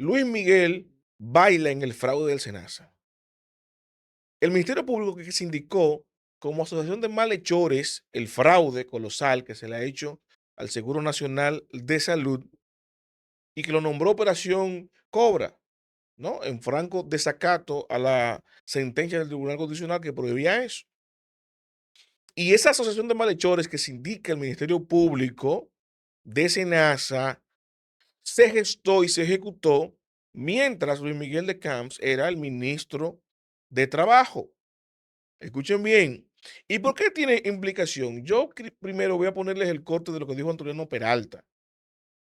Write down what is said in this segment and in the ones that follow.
Luis Miguel baila en el fraude del SENASA. El Ministerio Público que se indicó como asociación de malhechores el fraude colosal que se le ha hecho al Seguro Nacional de Salud y que lo nombró Operación Cobra, ¿no? En franco desacato a la sentencia del Tribunal Constitucional que prohibía eso. Y esa asociación de malhechores que se indica el Ministerio Público de SENASA se gestó y se ejecutó mientras Luis Miguel de Camps era el ministro de Trabajo. Escuchen bien. ¿Y por qué tiene implicación? Yo primero voy a ponerles el corte de lo que dijo Antonio Peralta,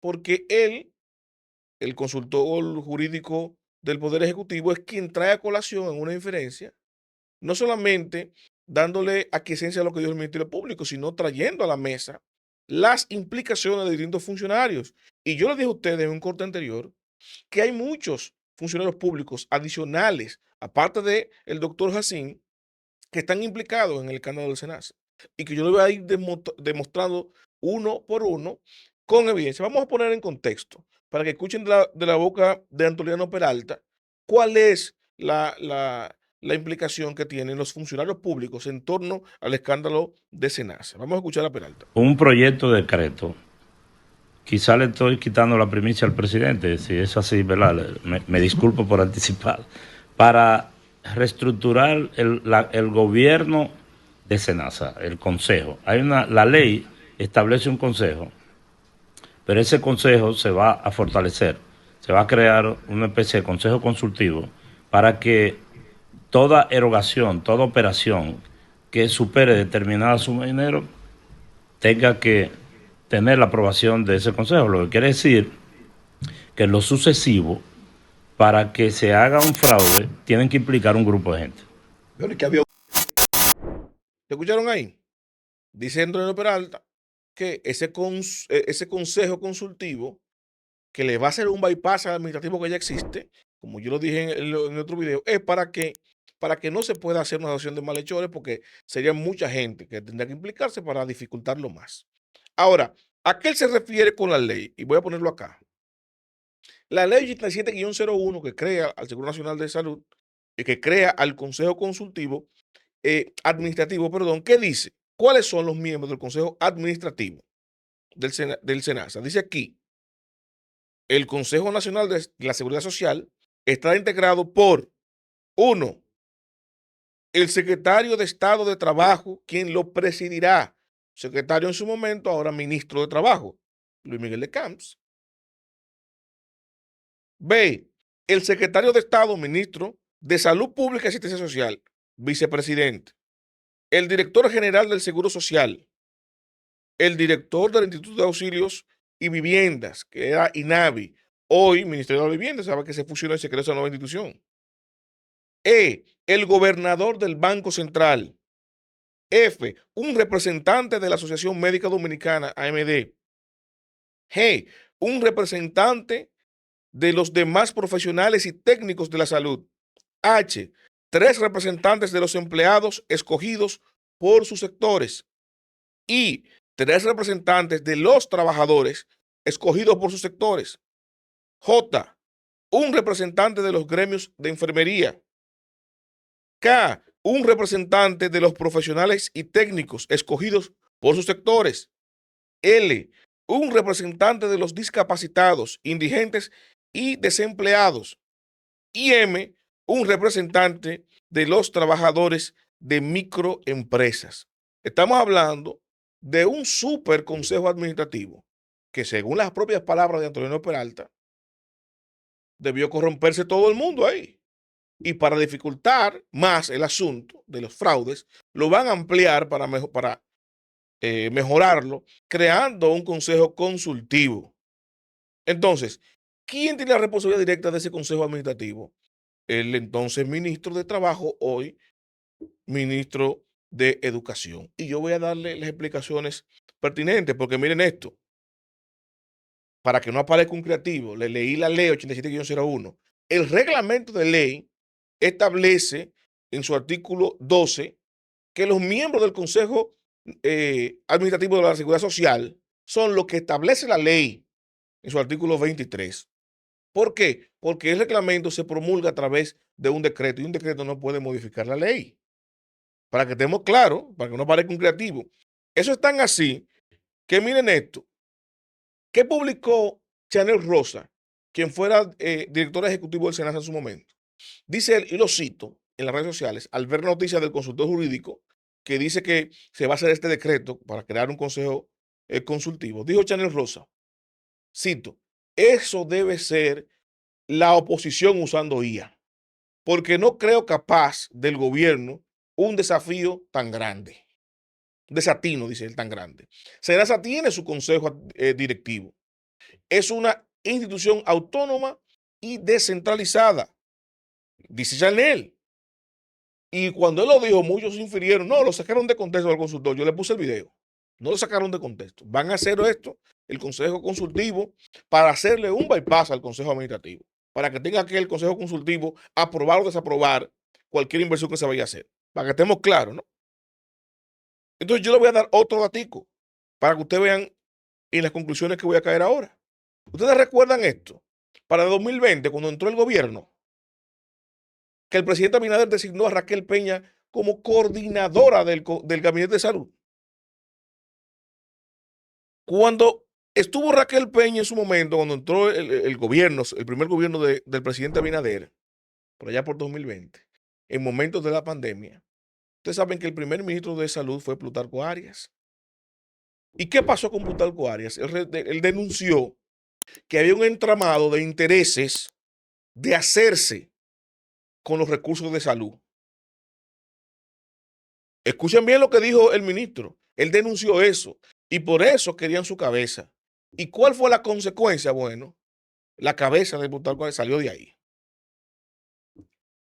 porque él, el consultor jurídico del Poder Ejecutivo, es quien trae a colación en una inferencia, no solamente dándole aquiescencia a lo que dijo el Ministerio Público, sino trayendo a la mesa las implicaciones de distintos funcionarios. Y yo les dije a ustedes en un corte anterior que hay muchos funcionarios públicos adicionales, aparte de el doctor Jacín, que están implicados en el escándalo del SENASA y que yo le voy a ir demostrando uno por uno con evidencia. Vamos a poner en contexto para que escuchen de la boca de Antoliano Peralta cuál es la implicación que tienen los funcionarios públicos en torno al escándalo de SENASA. Vamos a escuchar a Peralta. Un proyecto de decreto. Quizá le estoy quitando la primicia al presidente, si es así, ¿verdad? Me disculpo por anticipar. Para reestructurar el gobierno de SENASA, el consejo. La ley establece un consejo, pero ese consejo se va a fortalecer. Se va a crear una especie de consejo consultivo para que toda erogación, toda operación que supere determinada suma de dinero tenga que tener la aprobación de ese consejo, lo que quiere decir que en lo sucesivo, para que se haga un fraude, tienen que implicar un grupo de gente. Bueno, ¿qué había? ¿Te escucharon ahí? Dice Antonio Peralta que ese consejo consultivo que le va a hacer un bypass al administrativo que ya existe, como yo lo dije en otro video, es para que no se pueda hacer una asociación de malhechores, porque sería mucha gente que tendría que implicarse para dificultarlo más. Ahora, ¿a qué él se refiere con la ley? Y voy a ponerlo acá. La ley 87-01 que crea al Seguro Nacional de Salud y que crea al Consejo Consultivo Administrativo, perdón, ¿qué dice? ¿Cuáles son los miembros del Consejo Administrativo del SENASA? Dice aquí, el Consejo Nacional de la Seguridad Social está integrado por, uno, el secretario de Estado de Trabajo, quien lo presidirá, secretario en su momento, ahora ministro de Trabajo, Luis Miguel de Camps. B, el secretario de Estado, ministro de Salud Pública y Asistencia Social, vicepresidente. El director general del Seguro Social, el director del Instituto de Auxilios y Viviendas, que era INAVI, hoy Ministerio de la Vivienda, sabe que se fusionó y se creó esa nueva institución. E, el gobernador del Banco Central. F, un representante de la Asociación Médica Dominicana, AMD. G, un representante de los demás profesionales y técnicos de la salud. H, 3 representantes de los empleados escogidos por sus sectores. Y 3 representantes de los trabajadores escogidos por sus sectores. J, un representante de los gremios de enfermería. K, un representante de los profesionales y técnicos escogidos por sus sectores. L, un representante de los discapacitados, indigentes y desempleados. Y M, un representante de los trabajadores de microempresas. Estamos hablando de un super consejo administrativo que, según las propias palabras de Antonio Peralta, debió corromperse todo el mundo ahí. Y para dificultar más el asunto de los fraudes, lo van a ampliar para mejorarlo, creando un consejo consultivo. Entonces, ¿quién tiene la responsabilidad directa de ese consejo administrativo? El entonces ministro de Trabajo, hoy ministro de Educación. Y yo voy a darle las explicaciones pertinentes, porque miren esto, para que no aparezca un creativo, le leí la ley 87-01. El reglamento de ley establece en su artículo 12 que los miembros del Consejo Administrativo de la Seguridad Social son los que establece la ley en su artículo 23. ¿Por qué? Porque el reglamento se promulga a través de un decreto y un decreto no puede modificar la ley. Para que estemos claros, para que no parezca un creativo. Eso es tan así que miren esto. ¿Qué publicó Chanel Rosa, quien fuera director ejecutivo del Senado en su momento? Dice él, y lo cito en las redes sociales, al ver noticias del consultor jurídico que dice que se va a hacer este decreto para crear un consejo consultivo. Dijo Chanel Rosa, cito, eso debe ser la oposición usando IA, porque no creo capaz del gobierno un desafío tan grande. Desatino, dice él, tan grande. Senasa tiene su consejo directivo. Es una institución autónoma y descentralizada, dice Chanel. Y cuando él lo dijo, muchos infirieron, no, lo sacaron de contexto al consultor. Yo le puse el video. No lo sacaron de contexto. Van a hacer esto, el consejo consultivo, para hacerle un bypass al consejo administrativo, para que tenga que el consejo consultivo aprobar o desaprobar cualquier inversión que se vaya a hacer. Para que estemos claros, ¿no? Entonces yo le voy a dar otro datico para que ustedes vean en las conclusiones que voy a caer ahora. ¿Ustedes recuerdan esto? Para 2020, cuando entró el gobierno, que el presidente Abinader designó a Raquel Peña como coordinadora del Gabinete de Salud. Cuando estuvo Raquel Peña en su momento, cuando entró el gobierno, el primer gobierno del presidente Abinader, por allá por 2020, en momentos de la pandemia, ustedes saben que el primer ministro de Salud fue Plutarco Arias. ¿Y qué pasó con Plutarco Arias? Él denunció que había un entramado de intereses de hacerse con los recursos de salud. Escuchen bien lo que dijo el ministro. Él denunció eso y por eso querían su cabeza. ¿Y cuál fue la consecuencia? Bueno, la cabeza del Plutarco Arias salió de ahí.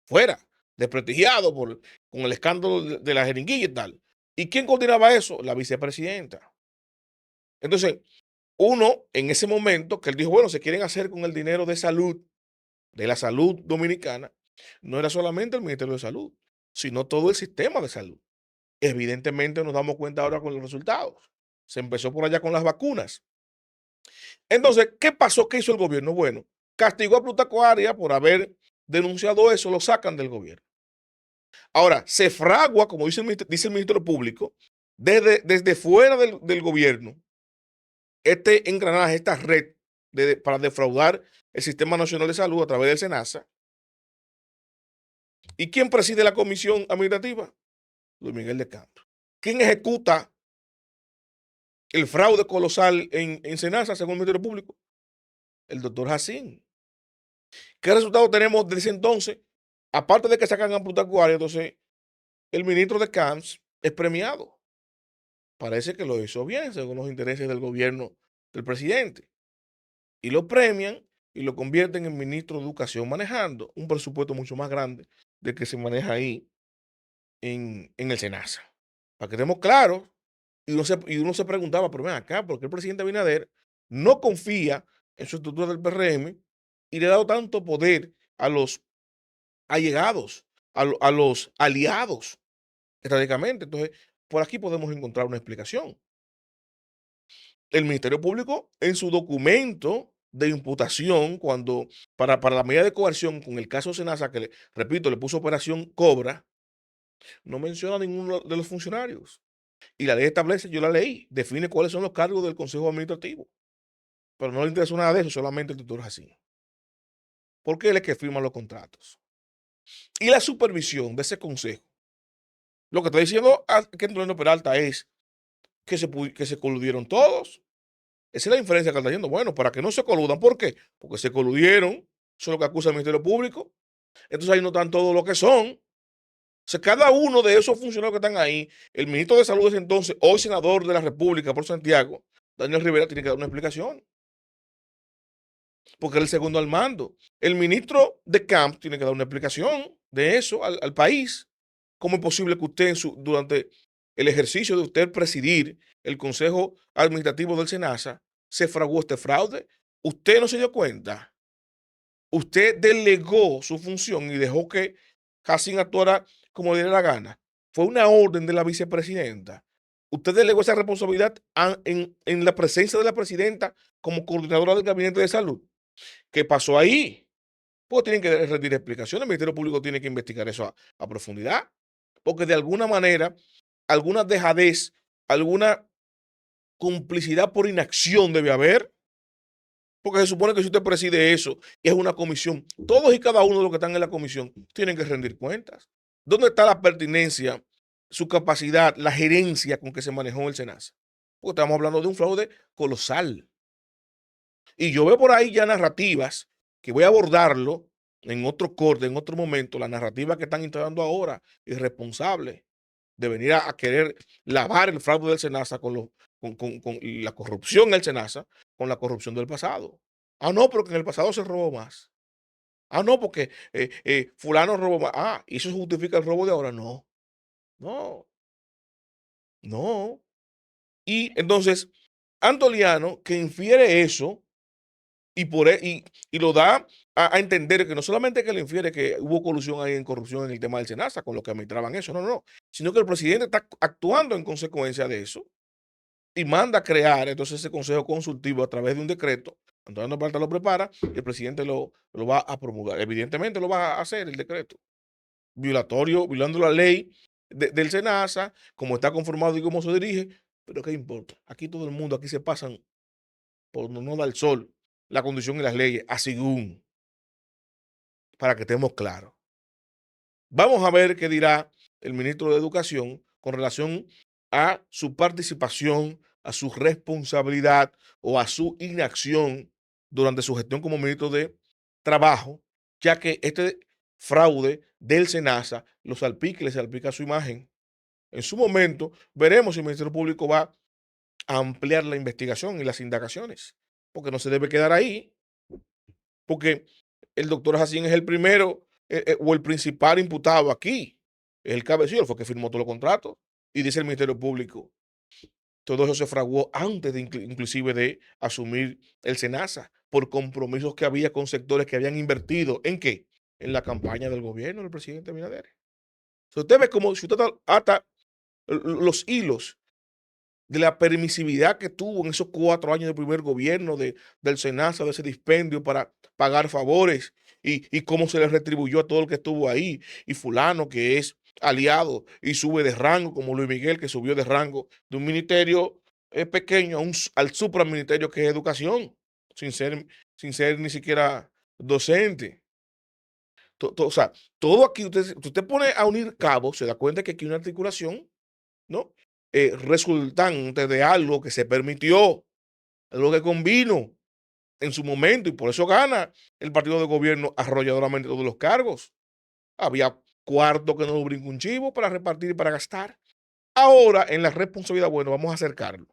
Fuera, desprestigiado con el escándalo de la jeringuilla y tal. ¿Y quién coordinaba eso? La vicepresidenta. Entonces, uno en ese momento que él dijo, bueno, se quieren hacer con el dinero de salud, de la salud dominicana, no era solamente el Ministerio de Salud, sino todo el sistema de salud. Evidentemente nos damos cuenta ahora con los resultados. Se empezó por allá con las vacunas. Entonces, ¿qué pasó? ¿Qué hizo el gobierno? Bueno, castigó a Plutarco Arias por haber denunciado eso, lo sacan del gobierno. Ahora, se fragua, como dice el Ministerio Público, desde fuera del gobierno, este engranaje, esta red para defraudar el Sistema Nacional de Salud a través del SENASA. ¿Y quién preside la comisión administrativa? Luis Miguel de Campos. ¿Quién ejecuta el fraude colosal en SENASA, según el Ministerio Público? El doctor Jacín. ¿Qué resultado tenemos desde ese entonces? Aparte de que sacan a Plutarco Arias, entonces el ministro de Camps es premiado. Parece que lo hizo bien, según los intereses del gobierno del presidente. Y lo premian y lo convierten en ministro de Educación, manejando un presupuesto mucho más grande del que se maneja ahí en el SENASA. Para que estemos claros, y uno se preguntaba, pero ven acá, ¿por qué el presidente Abinader no confía en su estructura del PRM y le ha dado tanto poder a los allegados, a los aliados estratégicamente? Entonces, por aquí podemos encontrar una explicación. El Ministerio Público, en su documento de imputación, para la medida de coerción con el caso Senasa, que repito, le puso operación Cobra, no menciona a ninguno de los funcionarios. Y la ley establece, yo la leí, define cuáles son los cargos del Consejo Administrativo. Pero no le interesa nada de eso, solamente el doctor Jacín. Porque él es que firma los contratos. Y la supervisión de ese consejo, lo que está diciendo que Antonio Peralta es que se coludieron todos. Esa es la inferencia que está diciendo. Bueno, para que no se coludan. ¿Por qué? Porque se coludieron. Eso es lo que acusa el Ministerio Público. Entonces ahí no están todos lo que son. O sea, cada uno de esos funcionarios que están ahí, el ministro de Salud de ese entonces, hoy senador de la República por Santiago, Daniel Rivera, tiene que dar una explicación. Porque es el segundo al mando. El ministro de Camp tiene que dar una explicación de eso al país. ¿Cómo es posible que usted durante el ejercicio de usted presidir el Consejo Administrativo del SENASA se fraguó este fraude? Usted no se dio cuenta. Usted delegó su función y dejó que Jacín actuara como le diera la gana. Fue una orden de la vicepresidenta. Usted delegó esa responsabilidad en la presencia de la presidenta como coordinadora del Gabinete de Salud. ¿Qué pasó ahí? Pues tienen que rendir explicaciones. El Ministerio Público tiene que investigar eso a profundidad, porque de alguna manera, alguna dejadez, alguna complicidad por inacción debe haber, porque se supone que si usted preside eso y es una comisión, todos y cada uno de los que están en la comisión tienen que rendir cuentas. ¿Dónde está la pertinencia, su capacidad, la gerencia con que se manejó el SENASA? Porque estamos hablando de un fraude colosal. Y yo veo por ahí ya narrativas que voy a abordarlo en otro corte, en otro momento, las narrativas que están instalando ahora, irresponsables, de venir a querer lavar el fraude del SENASA con la corrupción del SENASA, con la corrupción del pasado. Ah, no, porque en el pasado se robó más. Ah, no, porque fulano robó más. Ah, ¿y eso justifica el robo de ahora? No, no, no. Y entonces, Antoliano, que infiere eso, y lo da a entender que no solamente que le infiere que hubo colusión ahí en corrupción en el tema del SENASA con los que administraban eso, no, no, no, sino que el presidente está actuando en consecuencia de eso y manda a crear entonces ese consejo consultivo a través de un decreto. Antonio Plata lo prepara y el presidente lo va a promulgar. Evidentemente lo va a hacer el decreto, violando la ley del SENASA, como está conformado y cómo se dirige, pero ¿qué importa? Aquí todo el mundo, aquí se pasan por no da el sol, la condición y las leyes, así para que estemos claros. Vamos a ver qué dirá el ministro de Educación con relación a su participación, a su responsabilidad o a su inacción durante su gestión como ministro de Trabajo, ya que este fraude del SENASA lo salpica y le salpica su imagen. En su momento veremos si el Ministerio Público va a ampliar la investigación y las indagaciones, porque no se debe quedar ahí, porque el doctor Jacín es el primero o el principal imputado aquí. El cabecillo fue que firmó todos los contratos y dice el Ministerio Público. Todo eso se fraguó antes de inclusive de asumir el SENASA por compromisos que había con sectores que habían invertido ¿en qué? En la campaña del gobierno del presidente Abinader. Si usted ve como si usted ata los hilos de la permisividad que tuvo en esos 4 años de primer gobierno del SENASA, de ese dispendio para pagar favores y cómo se le retribuyó a todo el que estuvo ahí, y fulano que es aliado y sube de rango, como Luis Miguel que subió de rango de un ministerio pequeño al supraministerio que es educación, sin ser ni siquiera docente. O sea, todo aquí, usted pone a unir cabos, se da cuenta que aquí hay una articulación, ¿no? Resultante de algo que se permitió, algo que convino en su momento, y por eso gana el partido de gobierno arrolladoramente todos los cargos. Había cuarto que no brinca un chivo para repartir y para gastar. Ahora, en la responsabilidad, bueno, vamos a acercarlo.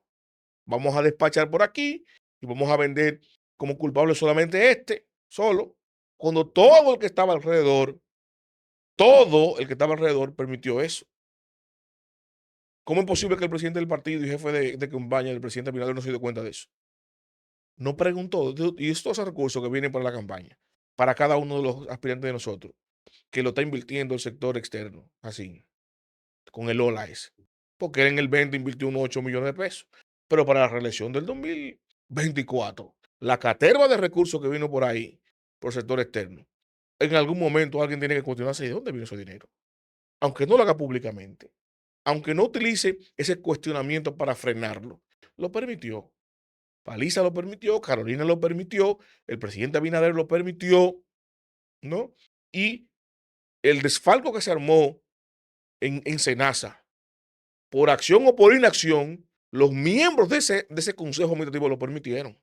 Vamos a despachar por aquí y vamos a vender como culpable solamente solo, cuando todo el que estaba alrededor permitió eso. ¿Cómo es posible que el presidente del partido y jefe de campaña del presidente Abinader no se dio cuenta de eso? No preguntó. Y estos recursos que vienen para la campaña, para cada uno de los aspirantes de nosotros, que lo está invirtiendo el sector externo, así, con el OLA ese. Porque él en el 20 invirtió unos 8 millones de pesos. Pero para la reelección del 2024, la caterva de recursos que vino por ahí, por el sector externo, en algún momento alguien tiene que cuestionarse de dónde vino ese dinero. Aunque no lo haga públicamente, aunque no utilice ese cuestionamiento para frenarlo, lo permitió. Paliza lo permitió, Carolina lo permitió, el presidente Abinader lo permitió, ¿no? Y el desfalco que se armó en SENASA, por acción o por inacción, los miembros de ese consejo administrativo lo permitieron.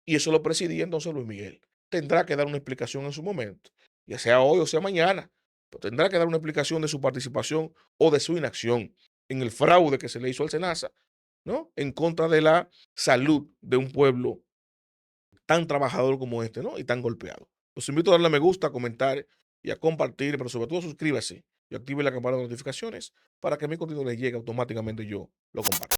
Y eso lo presidía entonces Luis Miguel. Tendrá que dar una explicación en su momento, ya sea hoy o sea mañana, pero tendrá que dar una explicación de su participación o de su inacción en el fraude que se le hizo al SENASA, ¿no? En contra de la salud de un pueblo tan trabajador como este, ¿no? Y tan golpeado. Los invito a darle a me gusta, a comentar y a compartir, pero sobre todo suscríbase y active la campana de notificaciones para que mi contenido les llegue automáticamente y yo lo comparto.